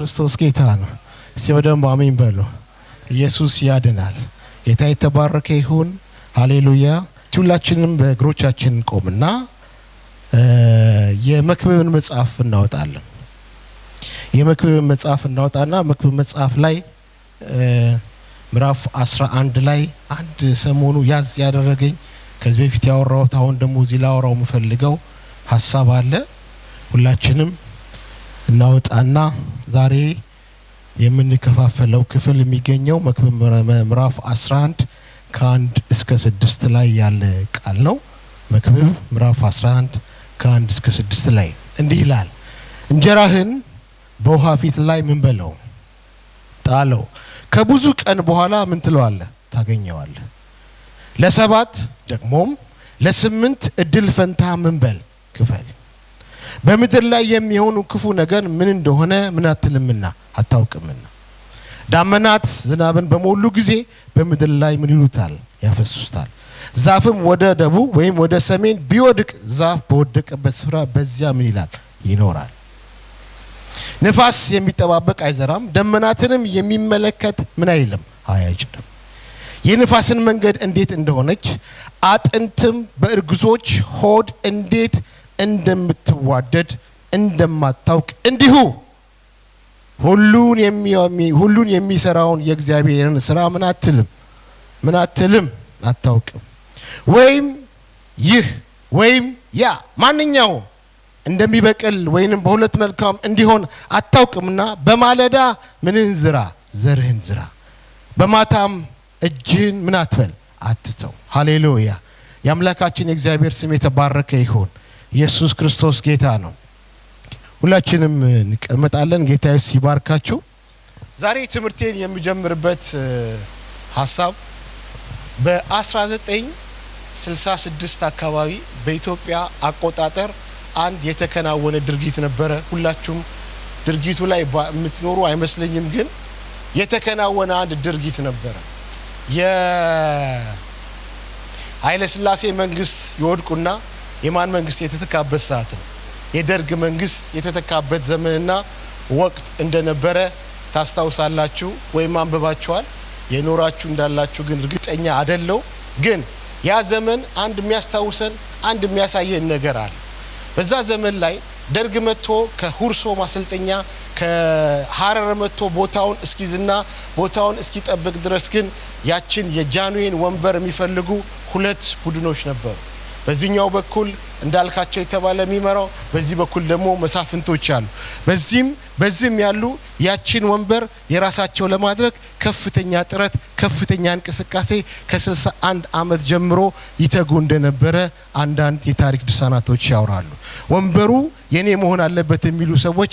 ክርስቶስ ጌታ ነው። ሲወደም አሜን በሉ። ኢየሱስ ያድናል። ጌታ የተባረከ ይሁን። ሃሌሉያ። ሁላችንም በእግሮቻችን ቆምና የመክብብን መጽሐፍ እናወጣለን። የመክብብን መጽሐፍ እናወጣና መክብብ መጽሐፍ ላይ ምዕራፍ 11 ላይ አንድ ሰሞኑ ያዝ ያደረገኝ ከዚህ በፊት ያወራሁት አሁን ደግሞ እዚህ ላወራው የምፈልገው ሐሳብ አለ። ሁላችንም እናወጣና ዛሬ የምንከፋፈለው ክፍል የሚገኘው መክብብ ምዕራፍ 11 ከ1 እስከ 6 ላይ ያለ ቃል ነው። መክብብ ምዕራፍ 11 ከ1 እስከ 6 ላይ እንዲህ ይላል። እንጀራህን በውሃ ፊት ላይ ምን በለው ጣለው፣ ከብዙ ቀን በኋላ ምን ትለዋለህ ታገኘዋለህ። ለ7 ደግሞም ለ8 እድል ፈንታ ምን በል ክፈል። በምድር ላይ የሚሆኑ ክፉ ነገር ምን እንደሆነ ምን አትልምና አታውቅምና። ዳመናት ዝናብን በሞሉ ጊዜ በምድር ላይ ምን ይሉታል ያፈሱታል። ዛፍም ወደ ደቡብ ወይም ወደ ሰሜን ቢወድቅ ዛፍ በወደቀበት ስፍራ በዚያ ምን ይላል ይኖራል። ነፋስ የሚጠባበቅ አይዘራም፣ ደመናትንም የሚመለከት ምን አይልም አያጭድም። የነፋስን መንገድ እንዴት እንደሆነች አጥንትም በእርግዞች ሆድ እንዴት እንደምትዋደድ እንደማታውቅ እንዲሁ ሁሉን የሚሰራውን የእግዚአብሔርን ስራ ምን አትልም አታውቅም። ወይም ይህ ወይም ያ ማንኛው እንደሚበቅል ወይንም በሁለት መልካም እንዲሆን አታውቅምና በማለዳ ምንን ዝራ ዘርህን ዝራ፣ በማታም እጅህን ምን አትበል አትተው። ሃሌሉያ። የአምላካችን የእግዚአብሔር ስም የተባረከ ይሁን። ኢየሱስ ክርስቶስ ጌታ ነው። ሁላችንም እንቀመጣለን። ጌታ ይባርካችሁ። ዛሬ ትምህርቴን የሚጀምርበት ሐሳብ በ1966 አካባቢ በኢትዮጵያ አቆጣጠር አንድ የተከናወነ ድርጊት ነበረ። ሁላችሁም ድርጊቱ ላይ የምትኖሩ አይመስለኝም፣ ግን የተከናወነ አንድ ድርጊት ነበረ። የኃይለ ሥላሴ መንግስት ይወድቁና የማን መንግስት የተተካበት ሰዓት ነው። የደርግ መንግስት የተተካበት ዘመንና ወቅት እንደነበረ ታስታውሳላችሁ ወይም አንብባችኋል። የኖራችሁ እንዳላችሁ ግን እርግጠኛ አይደለው። ግን ያ ዘመን አንድ የሚያስታውሰን አንድ የሚያሳየን ነገር አለ። በዛ ዘመን ላይ ደርግ መጥቶ ከሁርሶ ማሰልጠኛ ከሐረር መጥቶ ቦታውን እስኪዝና ቦታውን እስኪጠብቅ ድረስ ግን ያችን የጃንዌን ወንበር የሚፈልጉ ሁለት ቡድኖች ነበሩ። በዚህኛው በኩል እንዳልካቸው የተባለ የሚመራው፣ በዚህ በኩል ደግሞ መሳፍንቶች አሉ። በዚህም ያሉ ያችን ወንበር የራሳቸው ለማድረግ ከፍተኛ ጥረት ከፍተኛ እንቅስቃሴ ከ61 ዓመት ጀምሮ ይተጉ እንደነበረ አንዳንድ የታሪክ ድርሳናቶች ያወራሉ። ወንበሩ የኔ መሆን አለበት የሚሉ ሰዎች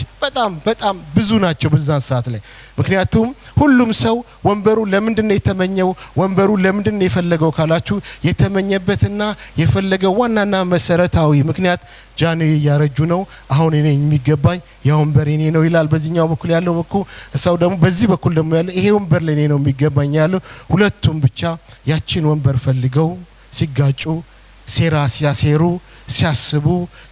በጣም ብዙ ናቸው በዛን ሰዓት ላይ። ምክንያቱም ሁሉም ሰው ወንበሩ ለምንድነው የተመኘው፣ ወንበሩ ለምንድነው የፈለገው ካላችሁ የተመኘበትና የፈለገው ዋናና መሰረታዊ ምክንያት ጃንዌ ያረጁ ነው። አሁን እኔ የሚገባኝ ያ ወንበር እኔ ነው ይላል በዚህኛው በኩል ያለው በኩል ሰው ደግሞ በዚህ በኩል ደግሞ ያለው ይሄ ወንበር ለኔ ነው የሚገባኝ ያለው። ሁለቱም ብቻ ያችን ወንበር ፈልገው ሲጋጩ፣ ሴራ ሲያሴሩ፣ ሲያስቡ፣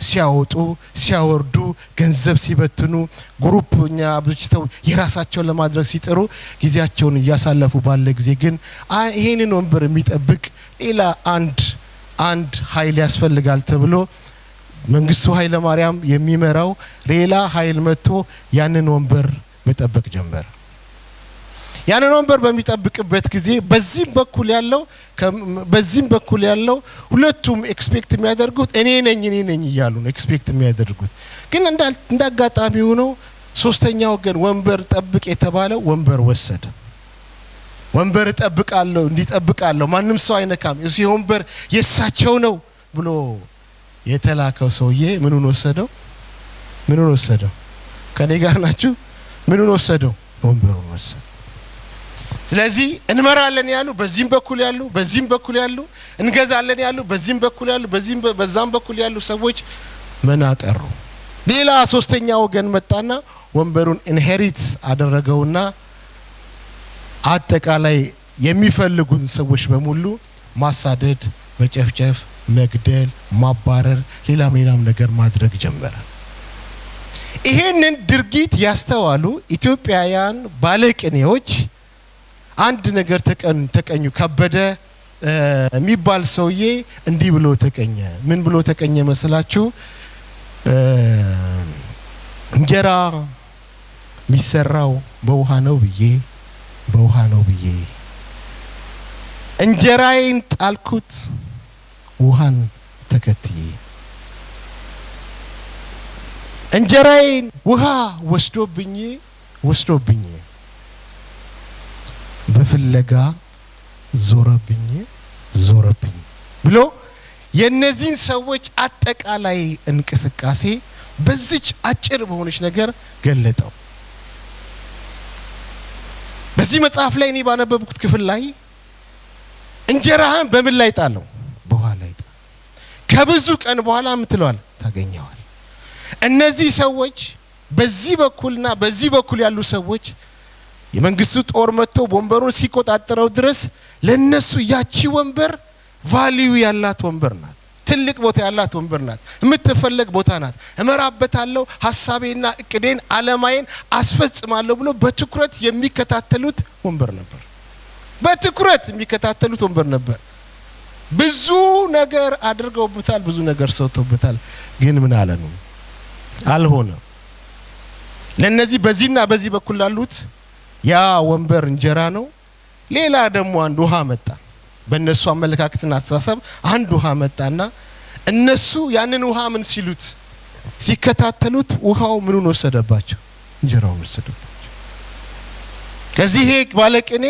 ሲያወጡ፣ ሲያወርዱ፣ ገንዘብ ሲበትኑ፣ ግሩፕኛ አብዝተው የራሳቸው ለማድረግ ሲጥሩ ጊዜያቸውን እያሳለፉ ባለ ጊዜ ግን ይሄንን ወንበር የሚጠብቅ ሌላ አንድ ኃይል ያስፈልጋል ተብሎ መንግስቱ ኃይለ ማርያም የሚመራው ሌላ ኃይል መጥቶ ያንን ወንበር መጠበቅ ጀመረ። ያንን ወንበር በሚጠብቅበት ጊዜ በዚህም በኩል ያለው ሁለቱም ኤክስፔክት የሚያደርጉት እኔ ነኝ እያሉ ነው ኤክስፔክት የሚያደርጉት። ግን እንዳጋጣሚ ሆኖ ሶስተኛው ወገን ወንበር ጠብቅ የተባለው ወንበር ወሰደ። ወንበር እጠብቃለሁ እንዲጠብቃለሁ ማንም ሰው አይነካም፣ እሱ ወንበር የሳቸው ነው ብሎ የተላከው ሰውዬ ምኑን ወሰደው? ከኔ ጋር ናችሁ? ምኑን ወሰደው? ወንበሩን ወሰደ። ስለዚህ እንመራለን ያሉ በዚህም በኩል ያሉ እንገዛለን ያሉ በዚህም በኩል ያሉ በዛም በኩል ያሉ ሰዎች መናቀሩ። ሌላ ሶስተኛ ወገን መጣና ወንበሩን ኢንሄሪት አደረገውና አጠቃላይ የሚፈልጉን ሰዎች በሙሉ ማሳደድ፣ መጨፍጨፍ፣ መግደል፣ ማባረር ሌላም ነገር ማድረግ ጀመረ። ይሄንን ድርጊት ያስተዋሉ ኢትዮጵያውያን ባለቅኔዎች አንድ ነገር ተቀኙ። ከበደ የሚባል ሰውዬ እንዲህ ብሎ ተቀኘ። ምን ብሎ ተቀኘ መስላችሁ? እንጀራ የሚሰራው በውሃ ነው ብዬ እንጀራዬን ጣልኩት ውሃን ተከትዬ። እንጀራዬን ውሃ ወስዶብኝ በፍለጋ ዞረብኝ ብሎ የነዚህን ሰዎች አጠቃላይ እንቅስቃሴ በዚች አጭር በሆነች ነገር ገለጠው። በዚህ መጽሐፍ ላይ እኔ ባነበብኩት ክፍል ላይ እንጀራህን በምን ላይ ጣለው? በውሃ ላይ ጣል፣ ከብዙ ቀን በኋላ ምትለዋል ታገኘዋል። እነዚህ ሰዎች በዚህ በኩልና በዚህ በኩል ያሉ ሰዎች የመንግስቱ ጦር መጥቶ ወንበሩን ሲቆጣጠረው ድረስ ለነሱ ያቺ ወንበር ቫልዩ ያላት ወንበር ናት። ትልቅ ቦታ ያላት ወንበር ናት። የምትፈለግ ቦታ ናት። እመራበታለሁ፣ ሐሳቤና እቅዴን አለማዬን አስፈጽማለሁ ብሎ በትኩረት የሚከታተሉት ወንበር ነበር። ብዙ ነገር አድርገውበታል፣ ብዙ ነገር ሰውተውበታል። ግን ምን አለ ነው? አልሆነም። ለነዚህ በዚህና በዚህ በኩል ላሉት ያ ወንበር እንጀራ ነው። ሌላ ደግሞ አንድ ውሃ መጣ። በእነሱ አመለካከትና አስተሳሰብ አንድ ውሃ መጣና እነሱ ያንን ውሃ ምን ሲሉት ሲከታተሉት ውሃው ምኑን ወሰደባቸው? እንጀራውን ወሰደባቸው። ከዚህ ባለቅኔ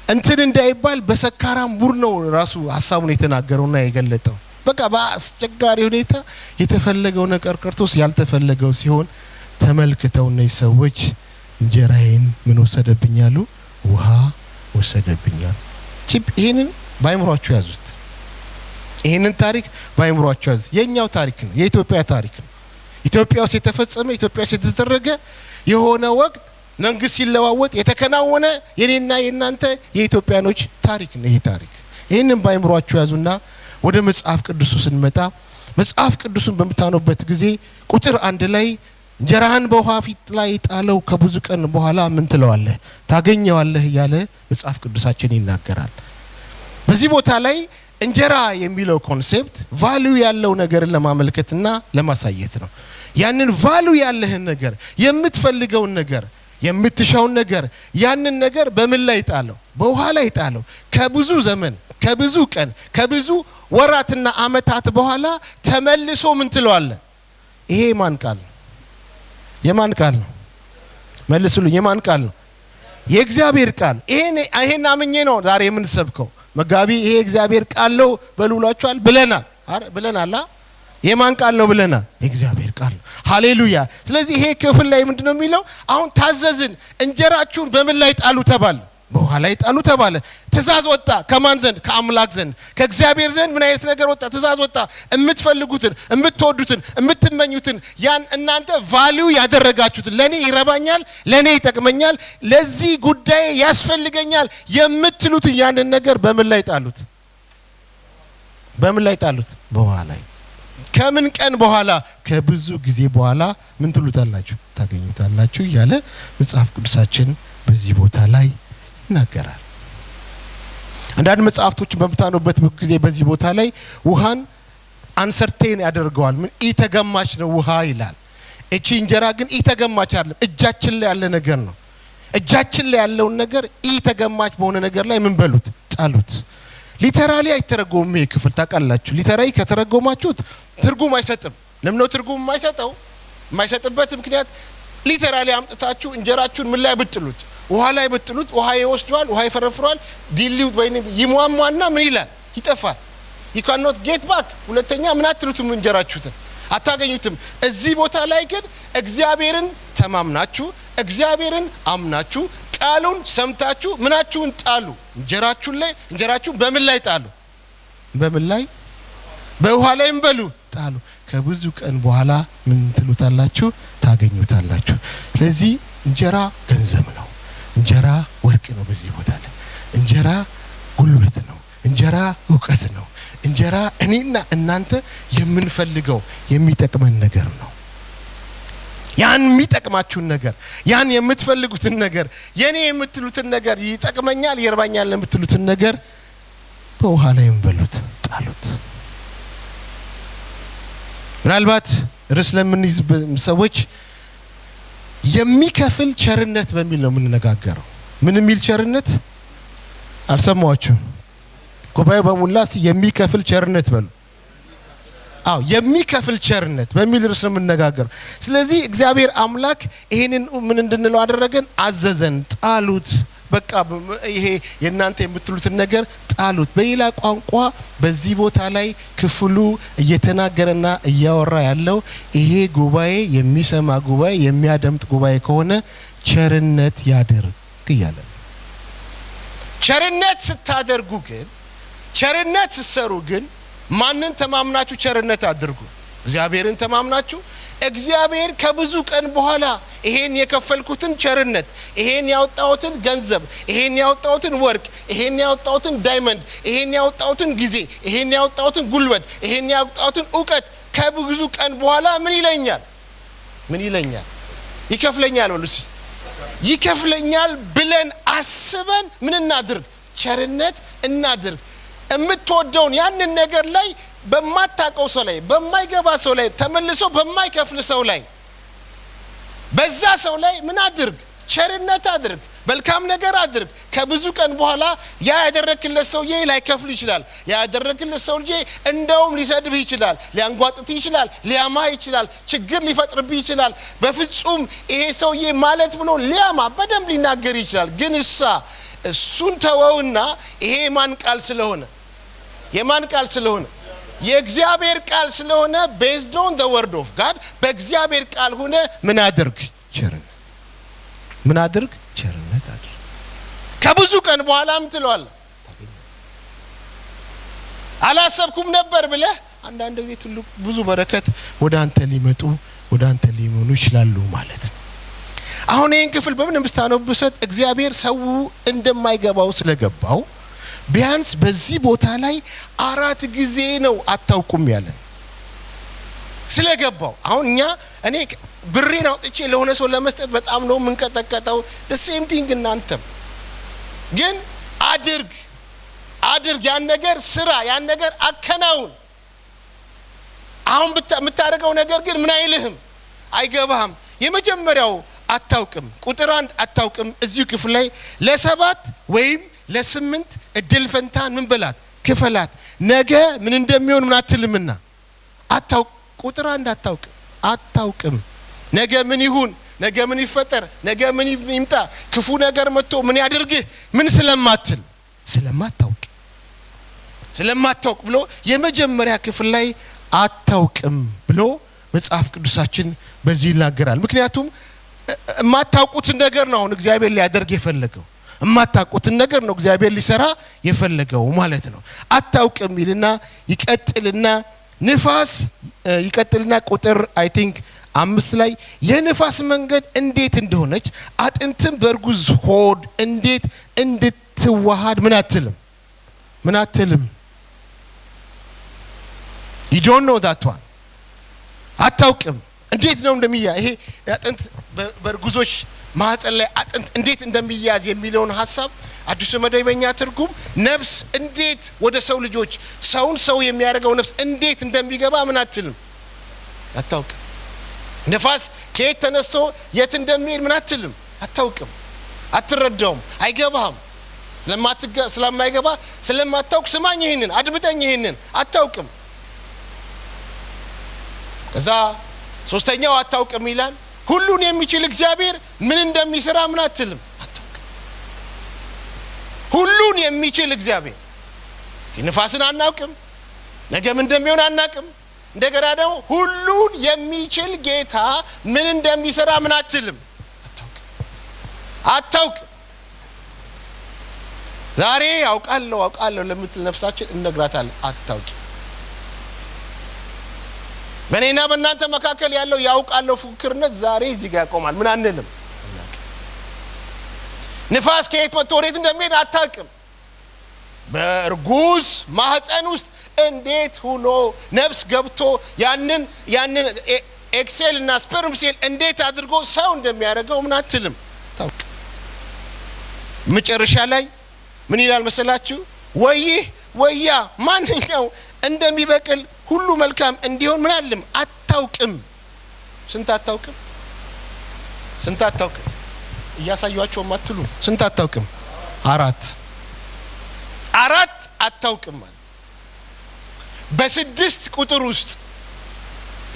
እንትን እንዳይባል በሰካራም ሙር ነው ራሱ ሐሳቡን የተናገረውና የገለጠው። በቃ በአስቸጋሪ ሁኔታ የተፈለገው ነገር ቀርቶስ ያልተፈለገው ሲሆን ተመልክተው እነዚህ ሰዎች እንጀራዬን ምን ወሰደብኛሉ? ውሃ ወሰደብኛል። ይሄንን ባይምሯችሁ ያዙት። ይሄንን ታሪክ ባይምሯችሁ ያዙት። የኛው ታሪክ ነው፣ የኢትዮጵያ ታሪክ ነው። ኢትዮጵያ ውስጥ የተፈጸመ፣ ኢትዮጵያ ውስጥ የተደረገ የሆነ ወቅት መንግስት ሲለዋወጥ የተከናወነ የኔና የናንተ የኢትዮጵያኖች ታሪክ ነው። ይሄ ታሪክ ይሄንን ባይምሯችሁ ያዙና ወደ መጽሐፍ ቅዱስ ስንመጣ መጽሐፍ ቅዱስን በመታነበት ጊዜ ቁጥር 1 ላይ እንጀራህን በውሃ ፊት ላይ ጣለው ከብዙ ቀን በኋላ ምን ትለዋለህ? ታገኘዋለህ እያለ መጽሐፍ ቅዱሳችን ይናገራል። በዚህ ቦታ ላይ እንጀራ የሚለው ኮንሴፕት ቫልዩ ያለው ነገርን ለማመልከትና ለማሳየት ነው። ያንን ቫልዩ ያለህን ነገር፣ የምትፈልገውን ነገር፣ የምትሻውን ነገር፣ ያንን ነገር በምን ላይ ጣለው? በውሃ ላይ ጣለው። ከብዙ ዘመን፣ ከብዙ ቀን፣ ከብዙ ወራትና አመታት በኋላ ተመልሶ ምን ትለዋለህ? ይሄ ማን ቃል ነው? የማን ቃል ነው? መልሱልኝ። የማን ቃል ነው? የእግዚአብሔር ቃል። ይሄን አምኜ ነው ዛሬ የምንሰብከው። መጋቢ ይሄ እግዚአብሔር ቃል ነው በሉላችኋል ብለናል። የማን ቃል ነው ብለናል? የእግዚአብሔር ቃል ነው። ሃሌሉያ። ስለዚህ ይሄ ክፍል ላይ ምንድነው የሚለው? አሁን ታዘዝን። እንጀራችሁን በምን ላይ ጣሉ ተባለ? በውሃ ላይ ጣሉ ተባለ። ትእዛዝ ወጣ። ከማን ዘንድ? ከአምላክ ዘንድ፣ ከእግዚአብሔር ዘንድ ምን አይነት ነገር ወጣ? ትእዛዝ ወጣ። የምትፈልጉትን፣ የምትወዱትን፣ የምትመኙትን ያን እናንተ ቫልዩ ያደረጋችሁትን ለኔ ይረባኛል፣ ለኔ ይጠቅመኛል፣ ለዚህ ጉዳይ ያስፈልገኛል የምትሉትን ያንን ነገር በምን ላይ ጣሉት? በምን ላይ ጣሉት? በውሃ ላይ። ከምን ቀን በኋላ? ከብዙ ጊዜ በኋላ ምን ትሉታላችሁ? ታገኙታላችሁ እያለ መጽሐፍ ቅዱሳችን በዚህ ቦታ ላይ ይናገራል። አንዳንድ መጽሐፍቶችን በምታነቡበት ጊዜ በዚህ ቦታ ላይ ውሃን አንሰርቴን ያደርገዋል። ምን ኢተገማች ነው ውሃ ይላል። እቺ እንጀራ ግን ኢተገማች አይደለም፣ እጃችን ላይ ያለ ነገር ነው። እጃችን ላይ ያለውን ነገር ኢተገማች በሆነ ነገር ላይ ምን በሉት? ጣሉት። ሊተራሊ አይተረጎምም ይሄ ክፍል ታውቃላችሁ። ሊተራሊ ከተረጎማችሁት ትርጉም አይሰጥም። ለምን ነው ትርጉም የማይሰጠው? የማይሰጥበት ምክንያት ሊተራሊ አምጥታችሁ እንጀራችሁን ምን ላይ ብጥሉት? ውሃ ላይ ብጥሉት ውሃ ይወስዷል፣ ውሃ ይፈረፍሯል፣ ዲሊው ወይኔ ይሟሟና ምን ይላል? ይጠፋል። you cannot get back። ሁለተኛ ምን አትሉትም? እንጀራችሁትን አታገኙትም። እዚህ ቦታ ላይ ግን እግዚአብሔርን ተማምናችሁ፣ እግዚአብሔርን አምናችሁ፣ ቃሉን ሰምታችሁ ምናችሁን ጣሉ? እንጀራችሁን ላይ። እንጀራችሁን በምን ላይ ጣሉ? በምን ላይ? በውሃ ላይ እንበሉ ጣሉ። ከብዙ ቀን በኋላ ምን ትሉታላችሁ? ታገኙታላችሁ። ስለዚህ እንጀራ ገንዘብ ነው። እንጀራ ወርቅ ነው። በዚህ ቦታ ላይ እንጀራ ጉልበት ነው። እንጀራ እውቀት ነው። እንጀራ እኔና እናንተ የምንፈልገው የሚጠቅመን ነገር ነው። ያን የሚጠቅማችሁን ነገር ያን የምትፈልጉትን ነገር የኔ የምትሉትን ነገር ይጠቅመኛል ይርባኛል የምትሉትን ነገር በውሃ ላይ እንበሉት ጣሉት። ምናልባት ርዕስ ለምንይዝ ሰዎች የሚከፍል ቸርነት በሚል ነው የምንነጋገረው። ምን የሚል ቸርነት አልሰማችሁም? ጉባኤው በሙላ የሚከፍል ቸርነት በሉ። የሚከፍል ቸርነት በሚል ርዕስ ነው የምንነጋገረው። ስለዚህ እግዚአብሔር አምላክ ይሄንን ምን እንድንለው አደረገን? አዘዘን። ጣሉት። በቃ ይሄ የናንተ የምትሉትን ነገር ጣሉት። በሌላ ቋንቋ በዚህ ቦታ ላይ ክፍሉ እየተናገረና እያወራ ያለው ይሄ ጉባኤ የሚሰማ ጉባኤ የሚያደምጥ ጉባኤ ከሆነ ቸርነት ያድርግ እያለ ቸርነት ስታደርጉ ግን ቸርነት ስትሰሩ ግን ማንን ተማምናችሁ ቸርነት አድርጉ? እግዚአብሔርን ተማምናችሁ። እግዚአብሔር ከብዙ ቀን በኋላ ይሄን የከፈልኩትን ቸርነት ይሄን ያወጣሁትን ገንዘብ ይሄን ያወጣሁትን ወርቅ ይሄን ያወጣሁትን ዳይመንድ ይሄን ያወጣሁትን ጊዜ ይሄን ያወጣሁትን ጉልበት ይሄን ያወጣሁትን ዕውቀት ከብዙ ቀን በኋላ ምን ይለኛል? ምን ይለኛል? ይከፍለኛል። ወሉስ ይከፍለኛል ብለን አስበን ምን እናድርግ? ቸርነት እናድርግ። የምትወደውን ያንን ነገር ላይ በማታውቀው ሰው ላይ በማይገባ ሰው ላይ ተመልሶ በማይከፍል ሰው ላይ በዛ ሰው ላይ ምን አድርግ? ቸርነት አድርግ። መልካም ነገር አድርግ። ከብዙ ቀን በኋላ ያ ያደረክለት ሰውዬ ላይከፍል ይችላል። ያ ያደረክለት ሰውዬ እንደውም ሊሰድብህ ይችላል፣ ሊያንጓጥጥህ ይችላል፣ ሊያማህ ይችላል፣ ችግር ሊፈጥርብህ ይችላል። በፍጹም ይሄ ሰውዬ ማለት ብሎ ሊያማ በደንብ ሊናገር ይችላል። ግን እሱን ተወውና ይሄ የማን ቃል ስለሆነ የማን ቃል ስለሆነ የእግዚአብሔር ቃል ስለሆነ based on the word of God በእግዚአብሔር ቃል ሆነ ምን አድርግ? ቸርነት። ምን አድርግ? ቸርነት አድርግ። ከብዙ ቀን በኋላም ትሏል ታገኛለህ። አላሰብኩም ነበር ብለህ አንዳንድ ጊዜ ትልቅ ብዙ በረከት ወደ አንተ ሊመጡ ወደ አንተ ሊሆኑ ይችላሉ ማለት ነው። አሁን ይሄን ክፍል በምን ምስታነብሰት እግዚአብሔር ሰው እንደማይገባው ስለገባው ቢያንስ በዚህ ቦታ ላይ 4 ጊዜ ነው አታውቁም ያለን ስለገባው። አሁን እኔ ብሬን አውጥቼ ለሆነ ሰው ለመስጠት በጣም ነው የምንቀጠቀጠው። the same thing እናንተም ግን አድርግ ያን ነገር ስራ ያን ነገር አከናውን። አሁን የምታደርገው ነገር ግን ምን አይልህም? አይገባህም። የመጀመሪያው አታውቅም። ቁጥር 1 አታውቅም። እዚሁ ክፍል ላይ ለ7 ወይም ለ8 እድል ፈንታን ምን በላት? ክፈላት። ነገ ምን እንደሚሆን ምን አትልምና ቁጥር 1 አታውቅም። ነገ ምን ይሁን፣ ነገ ምን ይፈጠር፣ ነገ ምን ይምጣ፣ ክፉ ነገር መጥቶ ምን ያድርግህ ምን ስለማታውቅ ብሎ የመጀመሪያ ክፍል ላይ አታውቅም ብሎ መጽሐፍ ቅዱሳችን በዚህ ይናገራል። ምክንያቱም የማታውቁትን ነገር ነው አሁን እግዚአብሔር ሊያደርግ የፈለገው። የማታውቁትን ነገር ነው እግዚአብሔር ሊሰራ የፈለገው ማለት ነው። አታውቅም ይልና ይቀጥልና ንፋስ ይቀጥልና ቁጥር አይ ቲንክ 5 ላይ የንፋስ መንገድ እንዴት እንደሆነች አጥንትም በእርጉዝ ሆድ እንዴት እንድትዋሃድ ምን አትልም you don't know that one። አታውቅም እንዴት ነው እንደሚያዝ ይሄ አጥንት በእርጉዞች ማህፀን ላይ አጥንት እንዴት እንደሚያዝ የሚለውን ሐሳብ አዲስ መደበኛ ትርጉም ነፍስ እንዴት ወደ ሰው ልጆች ሰው የሚያደርገው ነፍስ እንዴት እንደሚገባ ምን አታውቅም። ነፋስ ከየት ተነስቶ የት እንደሚሄድ ምን አታውቅም፣ አትረዳውም፣ አይገባህም። ስለማይገባ ስለማታውቅ ስማኝ፣ ይሄንን አድምጠኝ፣ ይሄንን አታውቅም። ከዛ ሶስተኛው አታውቅም ይላል። ሁሉን የሚችል እግዚአብሔር ምን እንደሚሰራ ምን አታውቅም። ሁሉን የሚችል እግዚአብሔር ንፋስን አናውቅም፣ ነገ ምን እንደሚሆን አናውቅም። እንደገና ደግሞ ሁሉን የሚችል ጌታ ምን እንደሚሰራ ምን አታውቅም። ዛሬ አውቃለሁ ለምትል ነፍሳችን እነግራታለን አታውቅም። በእኔና በእናንተ መካከል ያለው ያውቃለሁ ፉክክርነት ዛሬ እዚህ ጋር ያቆማል። ምን አንልም። ንፋስ ከየት መጥቶ ወዴት እንደሚሄድ አታውቅም። በእርጉዝ ማህፀን ውስጥ እንዴት ሆኖ ነፍስ ገብቶ ያንን ኤክሴል እና ስፐርም ሴል እንዴት አድርጎ ሰው እንደሚያደርገው ምን አትልም ታውቅ። መጨረሻ ላይ ምን ይላል መሰላችሁ? ወያ ማንኛው እንደሚበቅል ሁሉ መልካም እንዲሆን ምን አለም አታውቅም። ስንት አታውቅም እያሳያቸው ማትሉ ስንት አታውቅም? አራት አታውቅም ማለት በ6 ቁጥር ውስጥ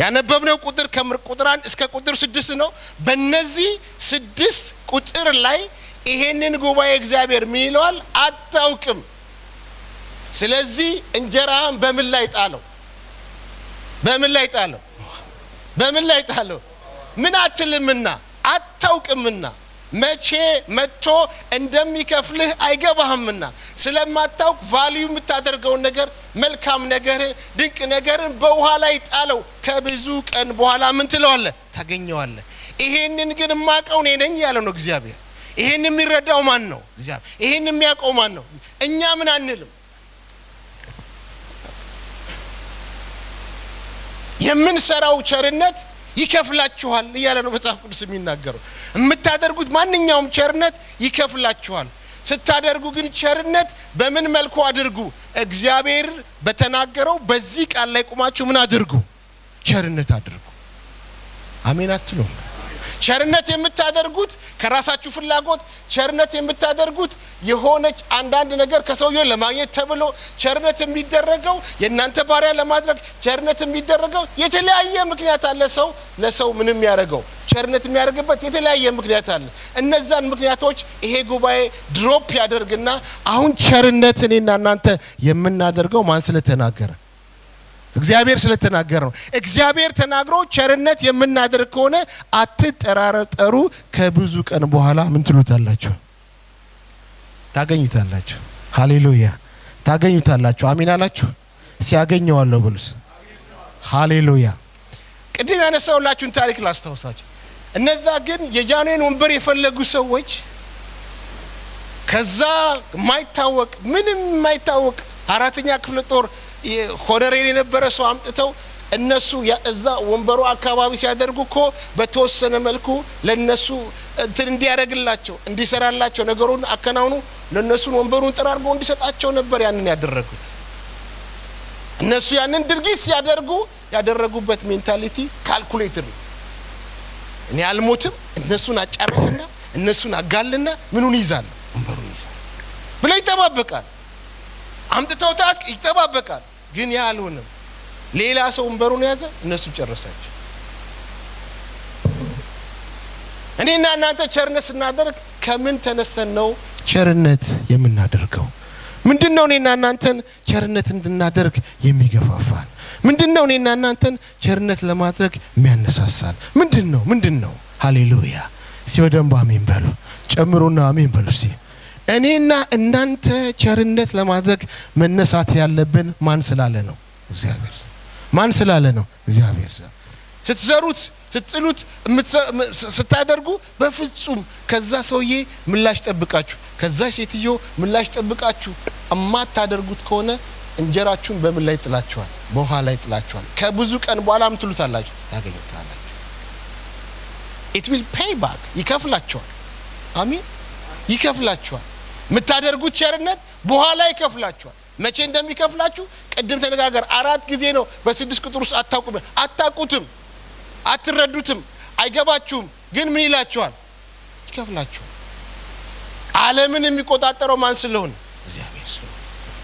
ያነበብነው ቁጥር ከቁጥር 1 እስከ ቁጥር 6 ነው። በእነዚህ 6 ቁጥር ላይ ይሄንን ጉባኤ እግዚአብሔር ምን ይለዋል? አታውቅም። ስለዚህ እንጀራን በምን ላይ ጣለው? ምን አትልምና አታውቅምና መቼ መጥቶ እንደሚከፍልህ አይገባህምና ስለማታውቅ ቫልዩ የምታደርገውን ነገር መልካም ነገርን ድንቅ ነገርን በውሃ ላይ ጣለው። ከብዙ ቀን በኋላ ምን ትለዋለህ? ታገኘዋለህ። ይሄንን ግን ማቀው እኔ ነኝ ያለው ነው እግዚአብሔር። ይሄን የሚረዳው ማን ነው? እግዚአብሔር። ይሄን የሚያውቀው ማን ነው? እኛ ምን አንልም። የምንሰራው ቸርነት ይከፍላችኋል እያለ ነው መጽሐፍ ቅዱስ የሚናገረው። የምታደርጉት ማንኛውም ቸርነት ይከፍላችኋል። ስታደርጉ ግን ቸርነት በምን መልኩ አድርጉ? እግዚአብሔር በተናገረው በዚህ ቃል ላይ ቁማችሁ ምን አድርጉ? ቸርነት አድርጉ። አሜን አትሉም? ቸርነት የምታደርጉት ከራሳችሁ ፍላጎት፣ ቸርነት የምታደርጉት የሆነች አንዳንድ ነገር ከሰውየው ለማግኘት ተብሎ ቸርነት የሚደረገው የእናንተ ባሪያ ለማድረግ ቸርነት የሚደረገው የተለያየ ምክንያት አለ። ሰው ለሰው ምንም ያደርገው ቸርነት የሚያደርግበት የተለያየ ምክንያት አለ። እነዛን ምክንያቶች ይሄ ጉባኤ ድሮፕ ያደርግና አሁን ቸርነት እኔና እናንተ የምናደርገው ማን ስለተናገረ? እግዚአብሔር ስለተናገረ ነው። እግዚአብሔር ተናግሮ ቸርነት የምናደርግ ከሆነ አትጠራጠሩ፣ ከብዙ ቀን በኋላ ምን ትሉታላችሁ? ታገኙታላችሁ። ሃሌሉያ! ታገኙታላችሁ። አሜን አላችሁ? ሲያገኘዋለሁ ብሉስ። ሃሌሉያ! ቅድም ያነሳውላችሁን ታሪክ ላስታውሳችሁ። እነዛ ግን የጃንሆይን ወንበር የፈለጉ ሰዎች ከዛ ማይታወቅ ምንም ማይታወቅ 4ኛ ክፍለ ጦር ኮሎኔል የነበረ ሰው አምጥተው እነሱ እዛ ወንበሩ አካባቢ ሲያደርጉ እኮ በተወሰነ መልኩ ለነሱ እንትን እንዲያደርግላቸው እንዲሰራላቸው ነገሩን አከናውኑ ለነሱን ወንበሩን ጠራርጎ እንዲሰጣቸው ነበር ያንን ያደረጉት። እነሱ ያንን ድርጊት ሲያደርጉ ያደረጉበት ሜንታሊቲ ካልኩሌተር ነው። እኔ አልሞትም፣ እነሱን አጫርስና እነሱን አጋልና ምኑን ይዛል? ወንበሩን ይዛል ብለው ይጠባበቃል። አምጥተው ታስክ ይጠባበቃል። ግን ያ አልሆነም። ሌላ ሰው ወንበሩን ያዘ፣ እነሱ ጨረሳቸው። እኔና እናንተ ቸርነት ስናደርግ ከምን ተነስተን ነው ቸርነት የምናደርገው? ምንድነው እኔና እናንተን ቸርነት እንድናደርግ የሚገፋፋን? ምንድነው እኔና እናንተን ቸርነት ለማድረግ የሚያነሳሳን? ምንድነው? ሃሌሉያ! ሲወደም አሜን በሉ። ጨምሩና አሜን በሉ። እኔና እናንተ ቸርነት ለማድረግ መነሳት ያለብን ማን ስላለ ነው? እግዚአብሔር። ማን ስላለ ነው? እግዚአብሔር። ስትዘሩት ስትጥሉት ስታደርጉ በፍጹም ከዛ ሰውዬ ምላሽ ጠብቃችሁ ከዛ ሴትዮ ምላሽ ጠብቃችሁ እማታደርጉት ከሆነ እንጀራችሁን በምን ላይ ጥላችኋል? በውሃ ላይ ጥላችኋል። ከብዙ ቀን በኋላ ምን ትሉታላችሁ? ታገኙታላችሁ። it will pay back። ይከፍላችኋል። አሜን። ይከፍላችኋል። የምታደርጉት ቸርነት በኋላ ይከፍላችኋል። መቼ እንደሚከፍላችሁ ቅድም ተነጋገር። 4 ጊዜ ነው በ6 ቁጥር ውስጥ አታውቁትም፣ አትረዱትም፣ አይገባችሁም። ግን ምን ይላችኋል? ይከፍላችኋል። ዓለምን የሚቆጣጠረው ማን ስለሆነ? እግዚአብሔር ስለሆነ።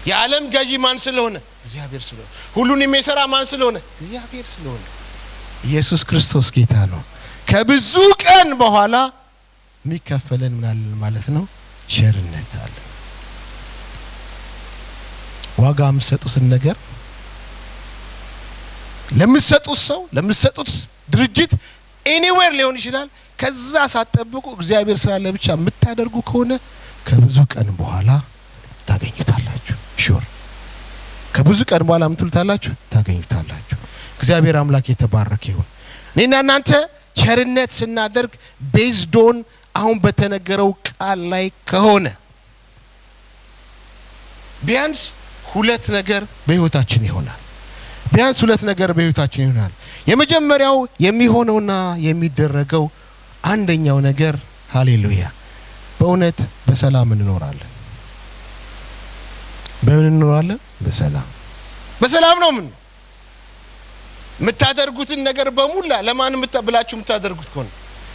የዓለም ገዢ ማን ስለሆነ? እግዚአብሔር ስለሆነ። ሁሉን የሚሰራ ማን ስለሆነ? እግዚአብሔር ስለሆነ። ኢየሱስ ክርስቶስ ጌታ ነው። ከብዙ ቀን በኋላ የሚከፈለን ምን አለ ማለት ነው? ቸርነት አለ። ዋጋ የምትሰጡትን ነገር ለምትሰጡት ሰው ለምትሰጡት ድርጅት ኤኒዌር ሊሆን ይችላል። ከዛ ሳትጠብቁ እግዚአብሔር ስላለ ብቻ የምታደርጉ ከሆነ ከብዙ ቀን በኋላ ታገኙታላችሁ። ሹር ከብዙ ቀን በኋላ ምትሉታላችሁ፣ ታገኙታላችሁ። እግዚአብሔር አምላክ የተባረከ ይሁን። እኔና እናንተ ቸርነት ስናደርግ ቤዝዶን አሁን በተነገረው ቃል ላይ ከሆነ ቢያንስ ሁለት ነገር በህይወታችን ይሆናል። ቢያንስ ሁለት ነገር በህይወታችን ይሆናል። የመጀመሪያው የሚሆነውና የሚደረገው አንደኛው ነገር ሃሌሉያ በእውነት በሰላም እንኖራለን። በምን እንኖራለን? በሰላም ነው። ምን የምታደርጉትን ነገር በሙላ ለማን ብላችሁ የምታደርጉት ከሆነ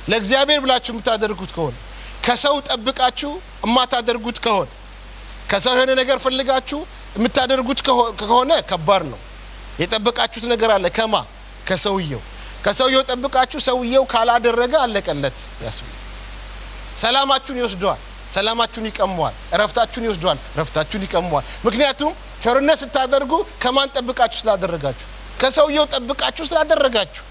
ለእግዚአብሔር ብላችሁ የምታደርጉት ከሆነ ከሰው ጠብቃችሁ የማታደርጉት ከሆነ ከሰው የሆነ ነገር ፈልጋችሁ የምታደርጉት ከሆነ ከባድ ነው። የጠበቃችሁት ነገር አለ ከሰውየው ጠብቃችሁ ሰውየው ካላደረገ አለቀለት። ያሱ ሰላማችሁን ይወስደዋል፣ ሰላማችሁን ይቀመዋል። እረፍታችሁን ይወስደዋል፣ እረፍታችሁን ይቀመዋል። ምክንያቱም ቸርነት ስታደርጉ ከማን ጠብቃችሁ ስላደረጋችሁ? ከሰውየው ጠብቃችሁ ስላደረጋችሁ።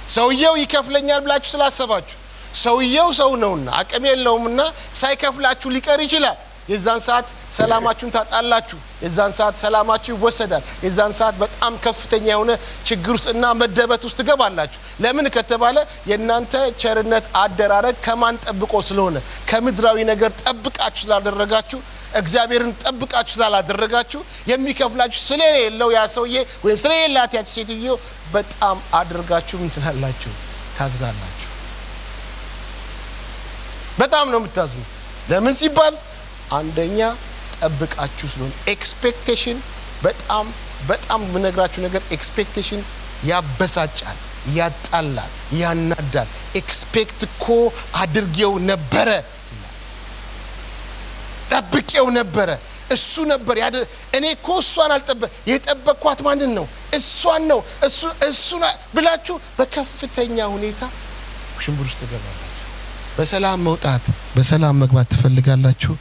ሰውየው ይከፍለኛል ብላችሁ ስላሰባችሁ። ሰውየው ሰው ነውና አቅም የለውምና ሳይከፍላችሁ ሊቀር ይችላል። የዛን ሰዓት ሰላማችሁን ታጣላችሁ። የዛን ሰዓት ሰላማችሁ ይወሰዳል። የዛን ሰዓት በጣም ከፍተኛ የሆነ ችግር ውስጥና መደበት ውስጥ ትገባላችሁ። ለምን ከተባለ የእናንተ ቸርነት አደራረግ ከማን ጠብቆ ስለሆነ ከምድራዊ ነገር ጠብቃችሁ ስላደረጋችሁ፣ እግዚአብሔርን ጠብቃችሁ ስላላደረጋችሁ የሚከፍላችሁ ስለሌለው ያ ሰውዬ ወይም ስለሌላት ያቺ ሴትዮ በጣም አድርጋችሁ ምን ትላላችሁ? ታዝናላችሁ። በጣም ነው የምታዝኑት። ለምን ሲባል አንደኛ ጠብቃችሁ ስለሆነ። ኤክስፔክቴሽን በጣም የምነግራችሁ ነገር ኤክስፔክቴሽን ያበሳጫል፣ ያጣላል፣ ያናዳል። ኤክስፔክት እኮ አድርጌው ነበረ፣ ጠብቄው ነበረ፣ እሱ ነበር እኔ እኮ እሷን የጠበቅኳት ማንን ነው? እሷን ነው። እሱ ብላችሁ በከፍተኛ ሁኔታ ሽምብር ውስጥ ትገባላችሁ። በሰላም መውጣት በሰላም መግባት ትፈልጋላችሁ።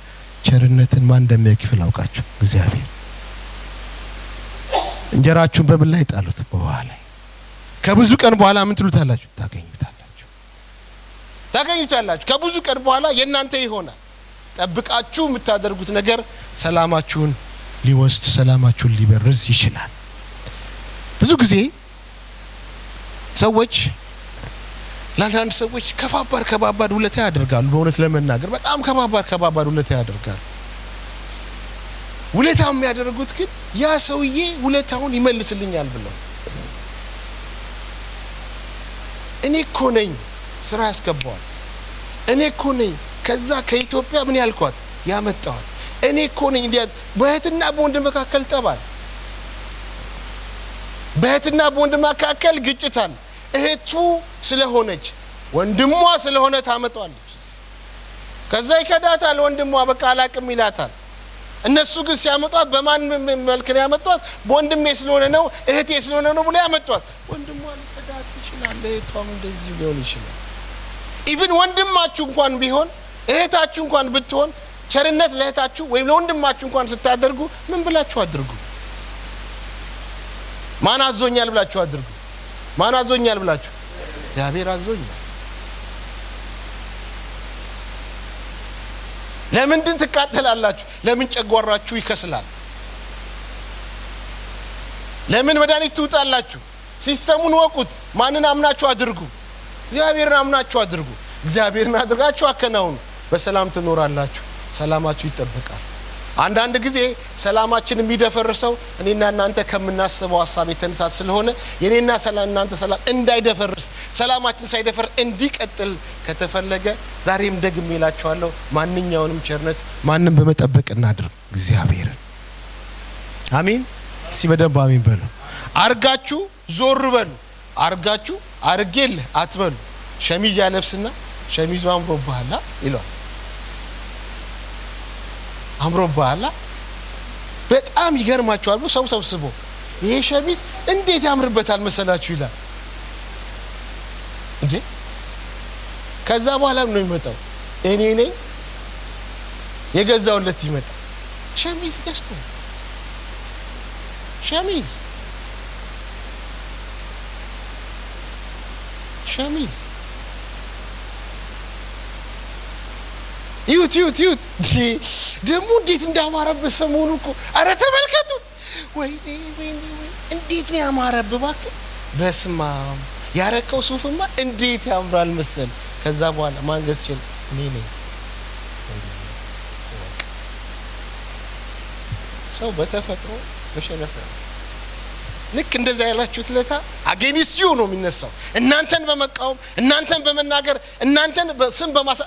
ቸርነትን ማን እንደሚያከፍል አውቃችሁ እግዚአብሔር። እንጀራችሁን በምን ላይ ጣሉት? በውሃ ላይ። ከብዙ ቀን በኋላ ምን ትሉታላችሁ? ታገኙታላችሁ። ከብዙ ቀን በኋላ የእናንተ ይሆናል። ጠብቃችሁ የምታደርጉት ነገር ሰላማችሁን ሊወስድ፣ ሰላማችሁን ሊበርዝ ይችላል። ብዙ ጊዜ ሰዎች ለአንዳንድ ሰዎች ከባባድ ውለታ ያደርጋሉ። በእውነት ለመናገር በጣም ከባባድ ውለታ ያደርጋሉ። ውለታ የሚያደርጉት ግን ያ ሰውዬ ውለታውን ይመልስልኛል ብለው። እኔ እኮ ነኝ ስራ ያስገባዋት፣ እኔ እኮ ነኝ ከዛ ከኢትዮጵያ ምን ያልኳት ያመጣዋት፣ እኔ እኮ ነኝ እንዲያ። በእህትና በወንድም መካከል ጠባል፣ በእህትና በወንድም መካከል ግጭት አለ። እህቱ ስለሆነች ወንድሟ ስለሆነ ታመጣዋለች። ከዛ ይከዳታል። ወንድሟ በቃ አላቅም ይላታል። እነሱ ግን ሲያመጧት በማን መልክ ነው ያመጧት? በወንድሜ ስለሆነ ነው፣ እህቴ ስለሆነ ነው ብሎ ያመጧት። ወንድሟ ሊከዳት ይችላል፣ እህቷም እንደዚህ ሊሆን ይችላል። ኢቭን ወንድማችሁ እንኳን ቢሆን እህታችሁ እንኳን ብትሆን ቸርነት ለእህታችሁ ወይም ለወንድማችሁ እንኳን ስታደርጉ ምን ብላችሁ አድርጉ? ማን አዞኛል ብላችሁ አድርጉ። ማን አዞኛል ብላችሁ? እግዚአብሔር አዞኛል። ለምንድን ትቃጠላላችሁ? ለምን ጨጓራችሁ ይከስላል? ለምን መድኃኒት ትውጣላችሁ? ሲስተሙን ወቁት። ማንን አምናችሁ አድርጉ? እግዚአብሔርን አምናችሁ አድርጉ። እግዚአብሔርን አድርጋችሁ አከናውኑ። በሰላም ትኖራላችሁ። ሰላማችሁ ይጠበቃል። አንዳንድ ጊዜ ሰላማችን የሚደፈርሰው እኔና እናንተ ከምናስበው ሐሳብ የተነሳ ስለሆነ የኔና እናንተ ሰላም እንዳይደፈርስ፣ ሰላማችን ሳይደፈር እንዲቀጥል ከተፈለገ ዛሬም ደግሜ እላችኋለሁ ማንኛውንም ቸርነት ማንም በመጠበቅ እናድርግ እግዚአብሔርን። አሜን። እስቲ በደንብ አሜን በሉ። አርጋችሁ ዞር በሉ። አርጋችሁ አርጌልህ አትበሉ። ሸሚዝ ያለብስና ሸሚዙ አምሮብሃል ይሏል። አምሮብሃል በጣም ይገርማችኋል። ሰው ሰብስቦ ይሄ ሸሚዝ እንዴት ያምርበታል መሰላችሁ ይላል እንዴ። ከዛ በኋላ ነው የሚመጣው እኔ ነኝ የገዛውለት ይመጣ ሸሚዝ ገዝቶ ሸሚዝ ዩት ደግሞ እንዴት እንዳማረበት ሰሞኑ እኮ አረ ተመልከቱ። ወይኔ እንዴት ነው ያማረበት እባክህ። በስማም ያረከው ሱፍማ እንዴት ያምራል መሰል። ከዛ በኋላ ማን ገዝቼ እኔ ነኝ ሰው በተፈጥሮ በሸነፈ ልክ እንደዛ ያላችሁት ለታ አጌንስት ዩ ነው የሚነሳው። እናንተን በመቃወም እናንተን በመናገር እናንተን በስም በማሳ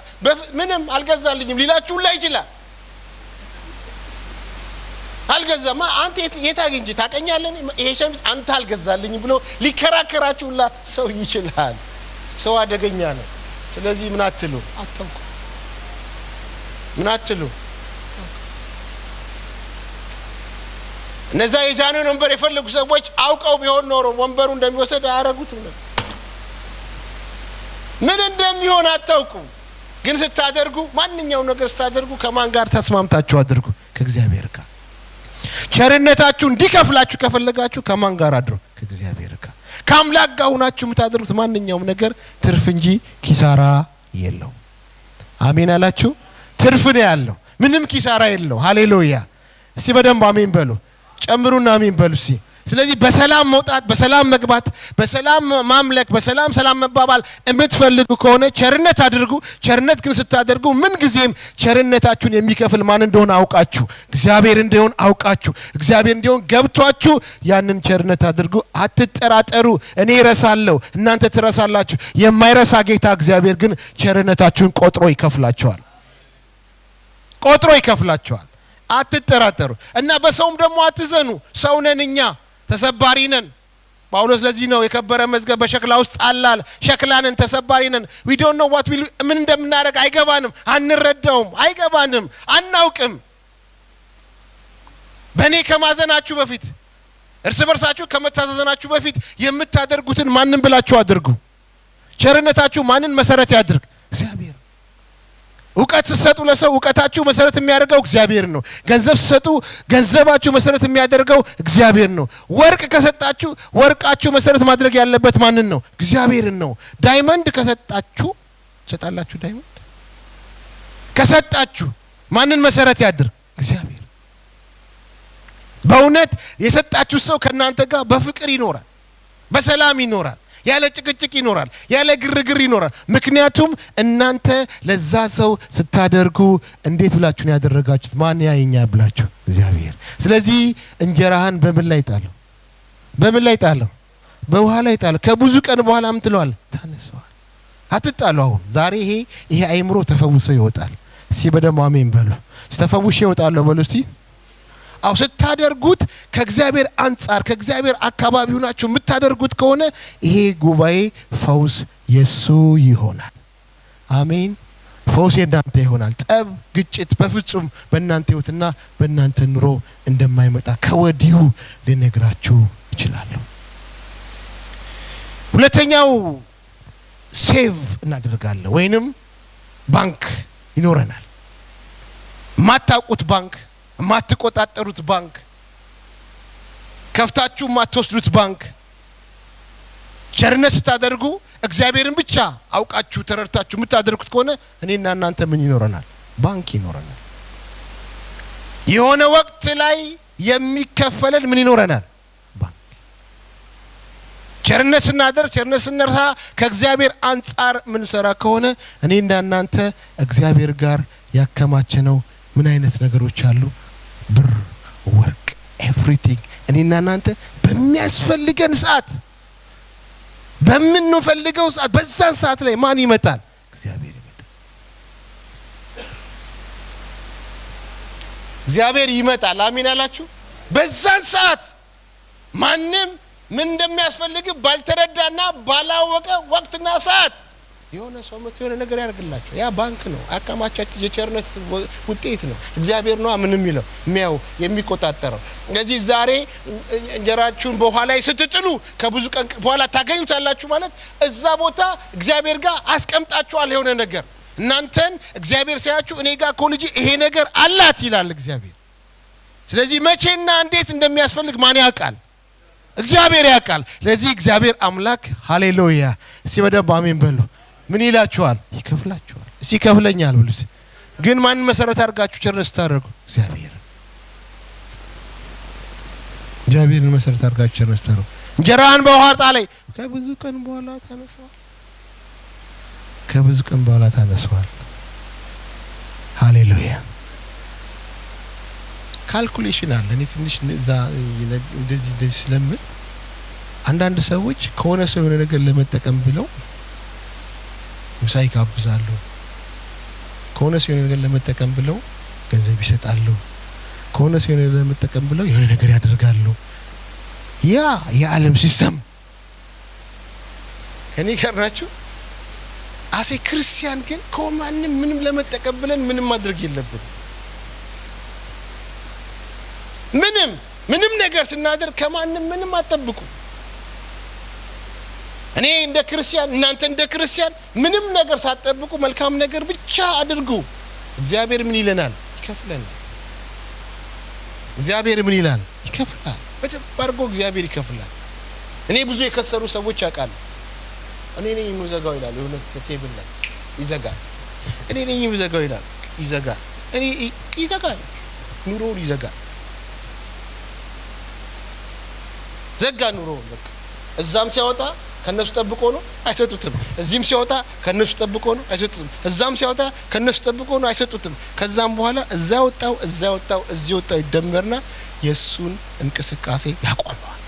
ምንም አልገዛልኝም ሊላችሁ ላይ ይችላል። አልገዛማ አንተ የት አግኝቼ ታቀኛለህ ይሄ ሸሚዝ አንተ አልገዛልኝም ብሎ ሊከራከራችሁላ ሰው ይችላል። ሰው አደገኛ ነው። ስለዚህ ምን አትሉ አታውቁ ምን አትሉ። እነዛ የጃኖን ወንበር የፈለጉ ሰዎች አውቀው ቢሆን ኖሮ ወንበሩ እንደሚወሰድ አያረጉትም ነበር። ምን እንደሚሆን አታውቁም። ግን ስታደርጉ ማንኛውም ነገር ስታደርጉ ከማን ጋር ተስማምታችሁ አድርጉ? ከእግዚአብሔር ጋር። ቸርነታችሁ እንዲከፍላችሁ ከፈለጋችሁ ከማን ጋር አድሩ? ከእግዚአብሔር ጋር። ከአምላክ ጋር ሆናችሁ የምታደርጉት ማንኛውም ነገር ትርፍ እንጂ ኪሳራ የለው። አሜን አላችሁ? ትርፍ ነው ያለው፣ ምንም ኪሳራ የለው። ሃሌሉያ! እስቲ በደንብ አሜን በሉ። ጨምሩና አሜን በሉ። ስለዚህ በሰላም መውጣት፣ በሰላም መግባት፣ በሰላም ማምለክ፣ በሰላም ሰላም መባባል የምትፈልጉ ከሆነ ቸርነት አድርጉ። ቸርነት ግን ስታደርጉ ምን ጊዜም ቸርነታችሁን የሚከፍል ማን እንደሆነ አውቃችሁ፣ እግዚአብሔር እንደሆነ አውቃችሁ፣ እግዚአብሔር እንደሆነ ገብቷችሁ ያንን ቸርነት አድርጉ። አትጠራጠሩ። እኔ እረሳለሁ፣ እናንተ ትረሳላችሁ። የማይረሳ ጌታ እግዚአብሔር ግን ቸርነታችሁን ቆጥሮ ይከፍላችኋል። ቆጥሮ ይከፍላችኋል። አትጠራጠሩ። እና በሰውም ደግሞ አትዘኑ። ሰው ነን እኛ፣ ተሰባሪ ነን። ጳውሎስ ለዚህ ነው የከበረ መዝገብ በሸክላ ውስጥ አላል። ሸክላ ነን፣ ተሰባሪ ነን። we don't know what ምን እንደምናደርግ አይገባንም፣ አንረዳውም፣ አይገባንም፣ አናውቅም። በእኔ ከማዘናችሁ በፊት እርስ በርሳችሁ ከመታዘናችሁ በፊት የምታደርጉትን ማንን ብላችሁ አድርጉ። ቸርነታችሁ ማንን መሰረት ያድርግ? እግዚአብሔር። እውቀት ስትሰጡ ለሰው እውቀታችሁ መሰረት የሚያደርገው እግዚአብሔር ነው። ገንዘብ ስትሰጡ ገንዘባችሁ መሰረት የሚያደርገው እግዚአብሔር ነው። ወርቅ ከሰጣችሁ ወርቃችሁ መሰረት ማድረግ ያለበት ማንን ነው? እግዚአብሔርን ነው። ዳይመንድ ከሰጣችሁ ትሰጣላችሁ። ዳይመንድ ከሰጣችሁ ማንን መሰረት ያድርግ? እግዚአብሔር። በእውነት የሰጣችሁ ሰው ከእናንተ ጋር በፍቅር ይኖራል፣ በሰላም ይኖራል፣ ያለ ጭቅጭቅ ይኖራል፣ ያለ ግርግር ይኖራል። ምክንያቱም እናንተ ለዛ ሰው ስታደርጉ እንዴት ብላችሁ ነው ያደረጋችሁት? ማን ያየኛል ብላችሁ? እግዚአብሔር። ስለዚህ እንጀራህን በምን ላይ ጣለው? በምን ላይ ጣለው? በውሃ ላይ ጣለው። ከብዙ ቀን በኋላ ምን ትለዋል? ታነሳዋል። አትጣሉ። አሁን ዛሬ ይሄ አይምሮ ተፈውሶ ይወጣል። እስቲ በደም አሜን በሉ። ተፈውሼ እወጣለሁ በሉ እስቲ። አው ስታደርጉት ከእግዚአብሔር አንጻር ከእግዚአብሔር አካባቢ ሆናችሁ የምታደርጉት ከሆነ ይሄ ጉባኤ ፈውስ የሱ ይሆናል። አሜን። ፈውስ የእናንተ ይሆናል። ጠብ፣ ግጭት በፍጹም በእናንተ ህይወትና በእናንተ ኑሮ እንደማይመጣ ከወዲሁ ልነግራችሁ እችላለሁ። ሁለተኛው ሴቭ እናደርጋለን ወይንም ባንክ ይኖረናል። ማታውቁት ባንክ፣ ማትቆጣጠሩት ባንክ፣ ከፍታችሁ ማትወስዱት ባንክ። ቸርነት ስታደርጉ እግዚአብሔርን ብቻ አውቃችሁ ተረድታችሁ የምታደርጉት ከሆነ እኔና እናንተ ምን ይኖረናል? ባንክ ይኖረናል። የሆነ ወቅት ላይ የሚከፈለን ምን ይኖረናል? ባንክ። ቸርነት ስናደርግ ቸርነት ስንረሳ ከእግዚአብሔር አንጻር ምን ሰራ ከሆነ እኔና እናንተ እግዚአብሔር ጋር ያከማቸነው ምን አይነት ነገሮች አሉ? ብር፣ ወርቅ፣ ኤቭሪቲንግ። እኔና እናንተ በሚያስፈልገን ሰዓት በምንፈልገው ሰዓት በዛን ሰዓት ላይ ማን ይመጣል? እግዚአብሔር ይመጣል። እግዚአብሔር ይመጣል። አሜን አላችሁ? በዛን ሰዓት ማንም ምን እንደሚያስፈልግ ባልተረዳና ባላወቀ ወቅትና ሰዓት የሆነ ሰው መጥቶ የሆነ ነገር ያደርግላችሁ። ያ ባንክ ነው። አካማቻችሁ የቸርነት ውጤት ነው። እግዚአብሔር ነው ምን የሚለው የሚያው የሚቆጣጠረው። ስለዚህ ዛሬ እንጀራችሁን በኋላ ላይ ስትጥሉ ከብዙ ቀን በኋላ ታገኙታላችሁ ማለት እዛ ቦታ እግዚአብሔር ጋር አስቀምጣችኋል የሆነ ነገር። እናንተን እግዚአብሔር ሲያችሁ እኔ ጋር ኮልጂ ይሄ ነገር አላት ይላል እግዚአብሔር። ስለዚህ መቼና እንዴት እንደሚያስፈልግ ማን ያውቃል? እግዚአብሔር ያውቃል። ስለዚህ እግዚአብሔር አምላክ ሃሌሉያ። እስቲ በደንብ አሜን በሉ። ምን ይላችኋል? ይከፍላችኋል። እስቲ ይከፍለኛል ብሉስ። ግን ማን መሰረት አድርጋችሁ ቸርነት ታደርጉ? እግዚአብሔር። እግዚአብሔርን መሰረት አድርጋችሁ ቸርነት ታደርጉ። እንጀራን በውሃ ጣለኝ። ከብዙ ቀን በኋላ ታነሳዋል። ከብዙ ቀን በኋላ ታነሳዋል። ሃሌሉያ። ካልኩሌሽን አለ። እኔ ትንሽ እንደዚህ ስለምን አንዳንድ ሰዎች ከሆነ ሰው የሆነ ነገር ለመጠቀም ብለው ምሳ ይጋብዛሉ፣ ከሆነ ሰው የሆነ ነገር ለመጠቀም ብለው ገንዘብ ይሰጣሉ፣ ከሆነ ሰው የሆነ ነገር ለመጠቀም ብለው የሆነ ነገር ያደርጋሉ። ያ የዓለም ሲስተም ከኔ ጋር ናችሁ። አሴ ክርስቲያን ግን ከማንም ምንም ለመጠቀም ብለን ምንም ማድረግ የለብንም። ምንም ነገር ስናደርግ ከማንም ምንም አትጠብቁ። እኔ እንደ ክርስቲያን እናንተ እንደ ክርስቲያን ምንም ነገር ሳትጠብቁ መልካም ነገር ብቻ አድርጉ። እግዚአብሔር ምን ይለናል? ይከፍለናል። እግዚአብሔር ምን ይላል? ይከፍላል። በደንብ አድርጎ እግዚአብሔር ይከፍላል። እኔ ብዙ የከሰሩ ሰዎች ያውቃሉ። እኔ ነኝ የምዘጋው ይላል፣ የሆነ ቴብል ላይ ይዘጋል። እኔ ነኝ የምዘጋው ይላል፣ ይዘጋል። እኔ ይዘጋል፣ ኑሮውን ይዘጋል። ዘጋ ኑሮውን በቃ። እዛም ሲያወጣ ከነሱ ጠብቆ ነው አይሰጡትም። እዚህም ሲያወጣ ከነሱ ጠብቆ ነው አይሰጡትም። እዛም ሲያወጣ ከነሱ ጠብቆ ነው አይሰጡትም። ከዛም በኋላ እዛ ወጣው እዚህ ወጣው ይደመርና የሱን እንቅስቃሴ ያቆመዋል።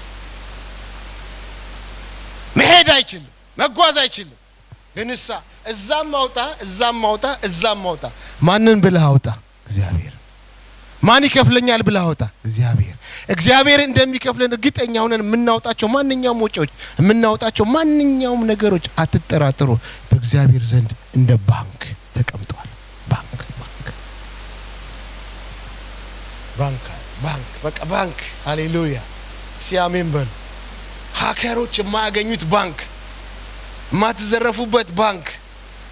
መሄድ አይችልም፣ መጓዝ አይችልም። ግንሳ እዛም ማውጣ ማንን ብለህ አውጣ? እግዚአብሔር። ማን ይከፍለኛል ብለህ አውጣ? እግዚአብሔር እንደሚከፍለን እርግጠኛ ሆነን የምናወጣቸው ማንኛውም ወጪዎች የምናወጣቸው ማንኛውም ነገሮች አትጠራጥሩ፣ በእግዚአብሔር ዘንድ እንደ ባንክ ተቀምጠዋል። ባንክ በቃ ባንክ። ሃሌሉያ ሲያሜን በሉ። ሀከሮች የማያገኙት ባንክ፣ የማትዘረፉበት ባንክ፣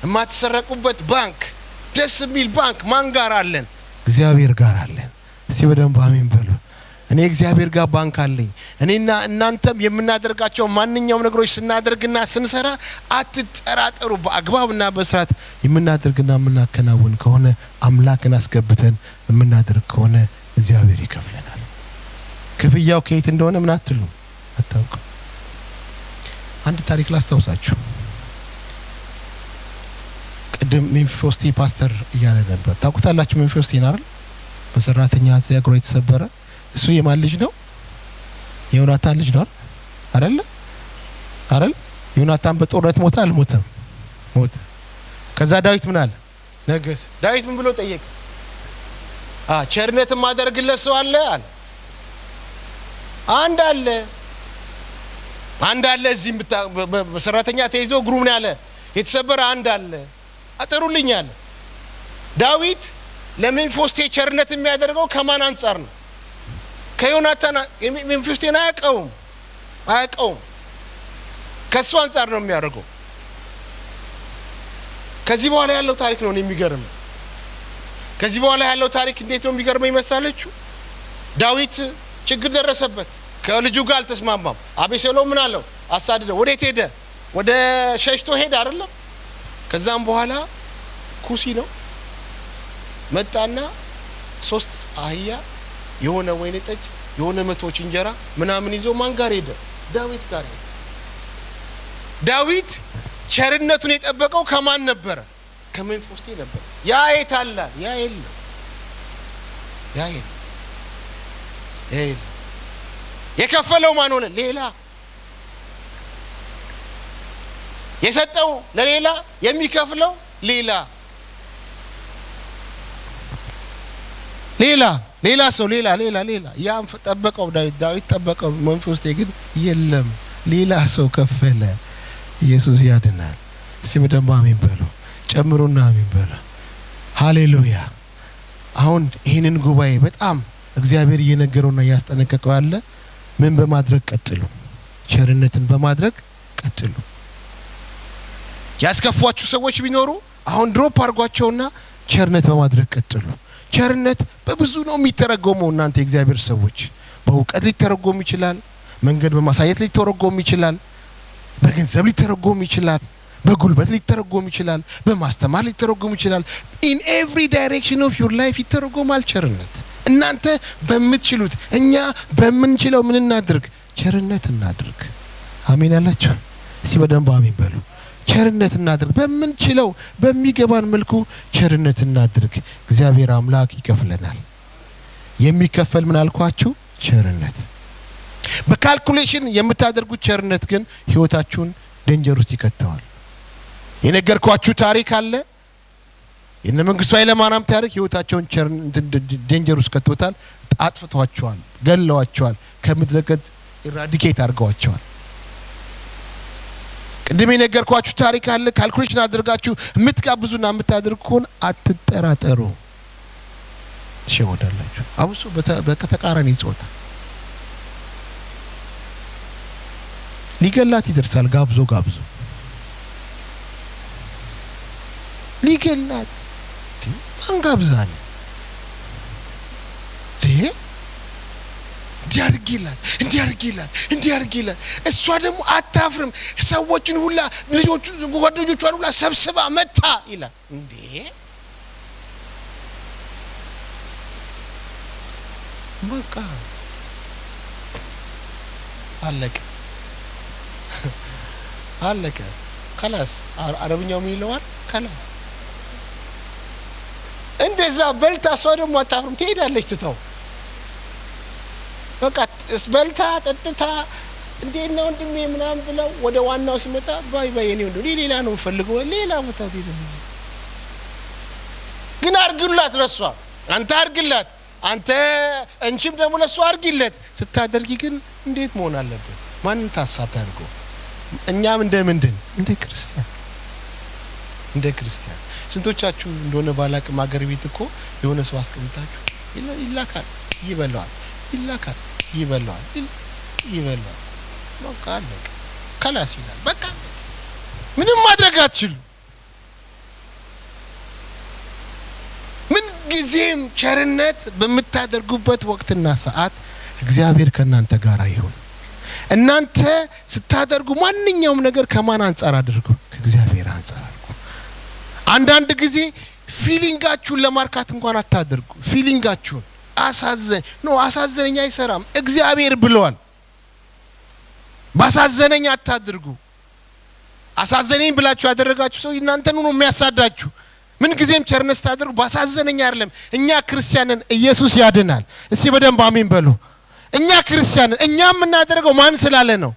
የማትሰረቁበት ባንክ፣ ደስ የሚል ባንክ ማን ጋር አለን? እግዚአብሔር ጋር አለን። እስቲ በደንብ አሜን በሉ። እኔ እግዚአብሔር ጋር ባንክ አለኝ። እኔና እናንተም የምናደርጋቸው ማንኛውም ነገሮች ስናደርግና ስንሰራ አትጠራጠሩ። በአግባብና በስርዓት የምናደርግና የምናከናውን ከሆነ አምላክን አስገብተን የምናደርግ ከሆነ እግዚአብሔር ይከፍለናል። ክፍያው ከየት እንደሆነ ምን አትሉ አታውቁ። አንድ ታሪክ ላስታውሳችሁ። ቅድም ሜምፊቦስቴ ፓስተር እያለ ነበር። ታውቁታላችሁ ሜምፊቦስቴን አይደል? በሰራተኛ እግሩ የተሰበረ እሱ የማን ልጅ ነው? የዮናታን ልጅ ነው አይደል? ዮናታን በጦርነት ሞተ አልሞተም? ሞተ። ከዛ ዳዊት ምን አለ? ነገሰ። ዳዊት ምን ብሎ ጠየቀ? ቸርነት ማደርግለት ሰው አለ አለ። አንድ አለ እዚህ በሰራተኛ ተይዞ እግሩ ምን ያለ የተሰበረ አንድ አለ፣ አጥሩልኝ አለ። ዳዊት ለሜምፊቦስቴ ቸርነት የሚያደርገው ከማን አንፃር ነው? ከዮናታን። ሜምፊቦስቴን አያውቀውም። ከሱ አንፃር ነው የሚያደርገው። ከዚህ በኋላ ያለው ታሪክ ነው የሚገርም። ከዚህ በኋላ ያለው ታሪክ እንዴት ነው የሚገርመኝ መሰላችሁ? ዳዊት ችግር ደረሰበት። ከልጁ ጋር አልተስማማም። አቤሴሎም ምን አለው? አሳደደው። ወዴት ሄደ? ወደ ሸሽቶ ሄደ አይደለም? ከዛም በኋላ ኩሲ ነው መጣና 3 አህያ የሆነ ወይን ጠጅ የሆነ 100 እንጀራ ምናምን ይዞ ማን ጋር ሄደ? ዳዊት ጋር ሄደ። ዳዊት ቸርነቱን የጠበቀው ከማን ነበረ? ከሜምፊቦስቴ ነበር። ያ የታላ? ያ የለም። የከፈለው ማን ሆነ? ሌላ። የሰጠው ለሌላ፣ የሚከፍለው ሌላ ሰው ሌላ። ያም ጠበቀው ዳዊት ጠበቀው። ሜምፊቦስቴ ግን የለም፣ ሌላ ሰው ከፈለ። ኢየሱስ ያድናል። እስቲ በደንብ አሜን በሉ። ጨምሩና አሜን በሉ። ሃሌሉያ። አሁን ይሄንን ጉባኤ በጣም እግዚአብሔር እየነገረውና እያስጠነቀቀው ያለ ምን በማድረግ ቀጥሉ? ቸርነትን በማድረግ ቀጥሉ። ያስከፏችሁ ሰዎች ቢኖሩ አሁን ድሮፕ አድርጓቸውና ቸርነት በማድረግ ቀጥሉ። ቸርነት በብዙ ነው የሚተረጎመው። እናንተ የእግዚአብሔር ሰዎች በእውቀት ሊተረጎም ይችላል፣ መንገድ በማሳየት ሊተረጎም ይችላል፣ በገንዘብ ሊተረጎም ይችላል፣ በጉልበት ሊተረጎም ይችላል፣ በማስተማር ሊተረጎም ይችላል። in every direction of your life ይተረጎማል ቸርነት። እናንተ በምትችሉት እኛ በምንችለው ምን እናድርግ? ቸርነት እናድርግ። አሜን አላችሁ? እስቲ በደንብ አሜን በሉ። ቸርነት እናድርግ። በምንችለው በሚገባን መልኩ ቸርነት እናድርግ። እግዚአብሔር አምላክ ይከፍለናል። የሚከፈል ምን አልኳችሁ ቸርነት በካልኩሌሽን የምታደርጉት ቸርነት ግን ህይወታችሁን ዴንጀር ውስጥ ይከተዋል የነገርኳችሁ ታሪክ አለ የነ መንግስቱ ኃይለማርያም ታሪክ ህይወታቸውን ዴንጀር ውስጥ ከተውታል አጥፍቷቸዋል ገለዋቸዋል ከምድረገጽ ኢራዲኬት አድርገዋቸዋል ቅድም የነገርኳችሁ ታሪክ አለ ካልኩሌሽን አድርጋችሁ የምትጋብዙና የምታደርጉን አትጠራጠሩ ትሸወዳላችሁ አብሶ በተቃራኒ ጾታ ሊገላት ይደርሳል ጋብዞ ሊገላት ማን ጋብዛለ እንዲያርጊላት እሷ ደግሞ አታፍርም ሰዎችን ሁላ ልጆቹ ጓደኞቿን ሁላ ሰብስባ መታ ይላል እንዴ በቃ አለቀ خلاص አረብኛው ምን ይለዋል خلاص እንደዛ በልታ እሷ ደግሞ አታፍርም ትሄዳለች ትተው በቃ በልታ ጠጥታ እንዴት ነው ወንድሜ ምናምን ብለው ወደ ዋናው ሲመጣ ባይ የኔ ወንድሜ ሌላ ነው ፈልገው ሌላ ቦታ ሄደ ግን አርግላት ለሷ አንተ አርግላት አንተ እንቺም ደግሞ ለሷ አርግለት ስታደርጊ ግን እንዴት መሆን አለበት ማንን ታሳብ ታርጎ እኛም እንደምንድን እንደ ክርስቲያን ስንቶቻችሁ እንደሆነ ባላቅ ማገር ቤት እኮ የሆነ ሰው አስቀምጣችሁ ይላካል ይበላል በቃ አለቀ خلاص ይላል በቃ ምንም ማድረግ አትችሉ ምን ጊዜም ቸርነት በመታደርጉበት ወቅትና ሰዓት እግዚአብሔር ከናንተ ጋር ይሁን እናንተ ስታደርጉ ማንኛውም ነገር ከማን አንፃር አድርጉ ከእግዚአብሔር አንፃር አድርጉ አንዳንድ ጊዜ ፊሊንጋችሁን ለማርካት እንኳን አታድርጉ ፊሊንጋችሁን አሳዘነኝ አይሰራም እግዚአብሔር ብሏል ባሳዘነኝ አታድርጉ አሳዘነኝ ብላችሁ ያደረጋችሁ ሰው እናንተን ነው የሚያሳዳችሁ ምን ጊዜም ቸርነት ታደርጉ ባሳዘነኝ አይደለም እኛ ክርስቲያንን ኢየሱስ ያድናል እስቲ በደንብ አሜን በሉ እኛ ክርስቲያንን እኛም እናደርገው ማን ስላለ ነው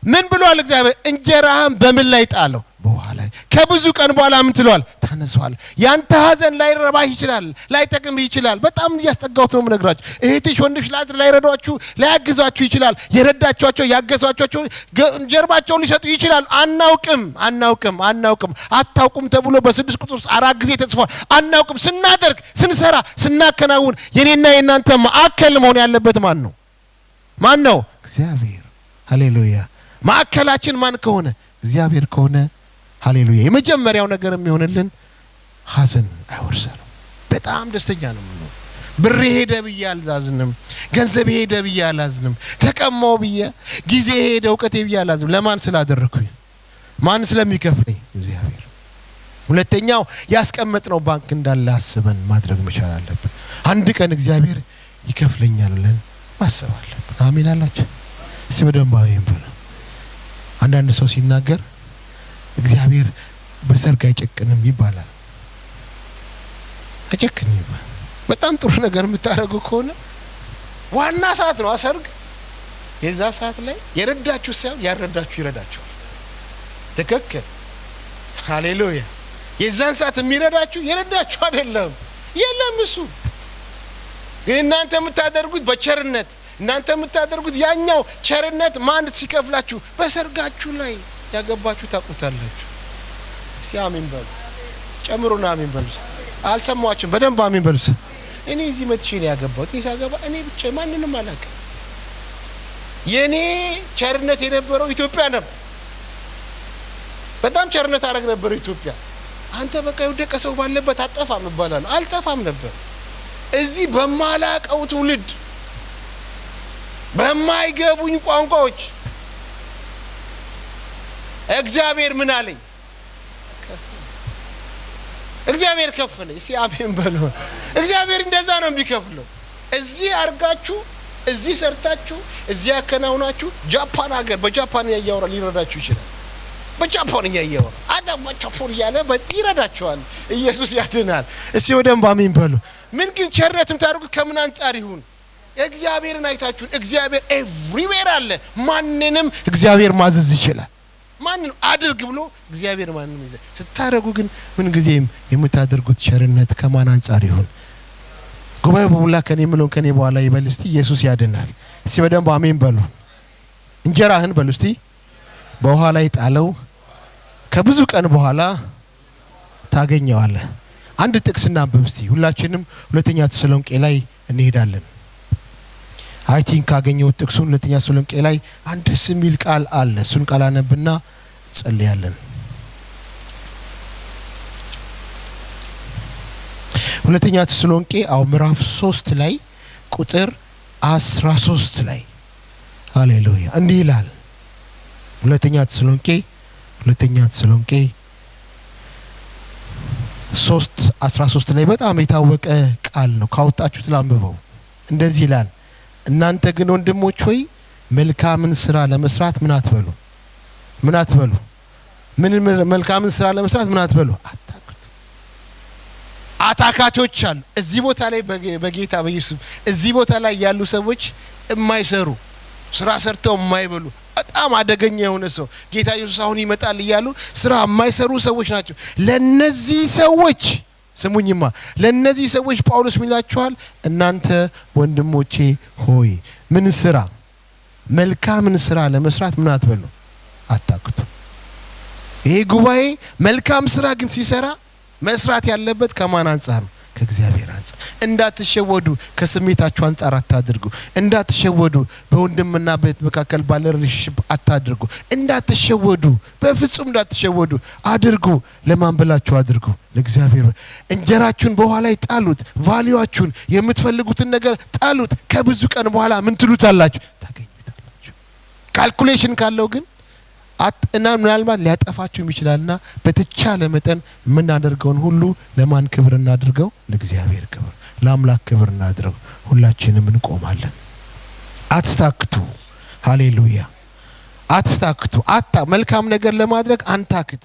ምን ብሏል እግዚአብሔር እንጀራህን በምን ላይ ጣለው በውሃ ላይ ከብዙ ቀን በኋላ ምን ትሏል ተነሷል ያንተ ሀዘን ላይ ረባህ ይችላል ላይ ጠቅም ይችላል በጣም ያስጠጋውት ነው ምነግራችሁ እህትሽ ወንድሽ ላይ ረዷችሁ ላይ ያግዛችሁ ይችላል የረዳችኋቸው ያገዛችኋቸው ጀርባቸውን ሊሰጡ ይችላል አናውቅም አታውቁም ተብሎ በ6 ቁጥር ውስጥ 4 ጊዜ ተጽፏል አናውቅም ስናደርግ ስንሰራ ስናከናውን የኔና የናንተ ማዕከል መሆን ያለበት ማን ነው እግዚአብሔር ሃሌሉያ ማዕከላችን ማን ከሆነ እግዚአብሔር ከሆነ ሃሌሉያ የመጀመሪያው ነገር የሚሆንልን ሐዘን አይወርሰንም በጣም ደስተኛ ነው ብር ሄደ ብዬ አልዛዝንም ገንዘብ ሄደ ብዬ አላዝንም ተቀማው ብዬ ጊዜ ሄደ ዕውቀቴ ብዬ አላዝንም ለማን ስላደረኩኝ ማን ስለሚከፍለኝ እግዚአብሔር ሁለተኛው ያስቀመጥነው ባንክ እንዳለ አስበን ማድረግ መቻል አለብን አንድ ቀን እግዚአብሔር ይከፍለኛል ብለን ማሰብ አለብን አሜን አላችሁ እስቲ በደንብ አሜን በሉ አንዳንድ ሰው ሲናገር እግዚአብሔር በሰርግ አይጨክንም ይባላል አይጨክንም በጣም ጥሩ ነገር የምታረጉ ከሆነ ዋና ሰዓት ነው አሰርግ የዛ ሰዓት ላይ የረዳችሁ ሳይሆን ያረዳችሁ ይረዳችኋል ተከከለ ሃሌሉያ የዛን ሰዓት የሚረዳችሁ የረዳችሁ አይደለም የለም እሱ ግን እናንተ የምታደርጉት በቸርነት እናንተ የምታደርጉት ያኛው ቸርነት ማን ሲከፍላችሁ በሰርጋችሁ ላይ ያገባችሁ ታቁታላችሁ እስቲ አሜን በሉ ጨምሩና አሜን በሉ አልሰማችሁም በደንብ አሜን በሉ እኔ እዚህ መጥቼ ነው ያገባሁት ሲያገባ እኔ ብቻ ማንንም አላውቅም የኔ ቸርነት የነበረው ኢትዮጵያ ነበር በጣም ቸርነት አረግ ነበር ኢትዮጵያ አንተ በቃ የወደቀ ሰው ባለበት አጠፋም ይባላል አልጠፋም ነበር እዚህ በማላቀው ትውልድ በማይገቡኝ ቋንቋዎች እግዚአብሔር ምን አለኝ እግዚአብሔር ከፈለ እስቲ አሜን በሉ እግዚአብሔር እንደዛ ነው የሚከፍለው እዚህ አርጋችሁ እዚህ ሰርታችሁ እዚህ አከናውናችሁ ጃፓን ሀገር በጃፓን ያያወራ ሊረዳችሁ ይችላል በጃፖንኛ እየው አዳም በጃፖን ያለ ይረዳቸዋል። ኢየሱስ ያድናል። እስቲ ወደም ባሚን በሉ። ምን ግን ቸርነትም ታደርጉት ከምን አንጻር ይሁን? እግዚአብሔርን አይታችሁ። እግዚአብሔር ኤቭሪዌር አለ። ማንንም እግዚአብሔር ማዘዝ ይችላል። ማንንም አድርግ ብሎ እግዚአብሔር ማንንም ይዘ ስታደርጉ ግን ምን ጊዜም የምታደርጉት ቸርነት ከማን አንጻር ይሁን? ጉባኤ በሙላ ከኔ ምሎን ከኔ በኋላ ይበል እስቲ ኢየሱስ ያድናል። እስቲ በደንብ አሜን በሉ። እንጀራህን በሉ እስቲ በውሃ ላይ ጣለው፣ ከብዙ ቀን በኋላ ታገኘዋለህ። አንድ ጥቅስ እናንብብ እስቲ ሁላችንም። ሁለተኛ ተሰሎንቄ ላይ እንሄዳለን። አይ ቲንክ ካገኘው ጥቅሱን ሁለተኛ ተሰሎንቄ ላይ አንድ ደስ የሚል ቃል አለ። እሱን ቃል አነብና ጸልያለን። ሁለተኛ ተሰሎንቄ ምዕራፍ 3 ላይ ቁጥር 13 ላይ ሃሌሉያ እንዲህ ይላል። ሁለተኛ ተሰሎንቄ 3:13 ላይ በጣም የታወቀ ቃል ነው። ካወጣችሁት ላንብበው። እንደዚህ ይላል፣ እናንተ ግን ወንድሞች ሆይ መልካምን ስራ ለመስራት ምን አትበሉ? መልካምን ስራ ለመስራት ምን አትበሉ? አታካቾች አሉ። እዚህ ቦታ ላይ በጌታ በኢየሱስ እዚህ ቦታ ላይ ያሉ ሰዎች የማይሰሩ ስራ ሰርተው የማይበሉ በጣም አደገኛ የሆነ ሰው ጌታ ኢየሱስ አሁን ይመጣል እያሉ ስራ የማይሰሩ ሰዎች ናቸው። ለነዚህ ሰዎች ስሙኝማ፣ ለነዚህ ሰዎች ጳውሎስ ይላቸዋል፣ እናንተ ወንድሞቼ ሆይ ምን ስራ? መልካምን ስራ ለመስራት ምን አትበሉ? አታክቱ። ይሄ ጉባኤ መልካም ስራ ግን ሲሰራ መስራት ያለበት ከማን አንጻር ነው? ከእግዚአብሔር አንጻር። እንዳትሸወዱ፣ ከስሜታችሁ አንጻር አታድርጉ። እንዳትሸወዱ፣ በወንድምና በእህት መካከል ባለ ሪሌሽንሺፕ አታድርጉ። እንዳትሸወዱ፣ በፍጹም እንዳትሸወዱ። አድርጉ። ለማን ብላችሁ አድርጉ? ለእግዚአብሔር። እንጀራችሁን በውሃ ላይ ጣሉት። ቫልዩአችሁን የምትፈልጉትን ነገር ጣሉት። ከብዙ ቀን በኋላ ምን ትሉታላችሁ? ታገኙታላችሁ። ካልኩሌሽን ካለው ግን እና ምናልባት ሊያጠፋችሁ ይችላልና በተቻለ መጠን ምን አደርገውን ሁሉ ለማን ክብር እናድርገው? ለእግዚአብሔር ክብር፣ ለአምላክ ክብር እናድርገው። ሁላችንም እንቆማለን። አትታክቱ። ሃሌሉያ። አትታክቱ። መልካም ነገር ለማድረግ አንታክት።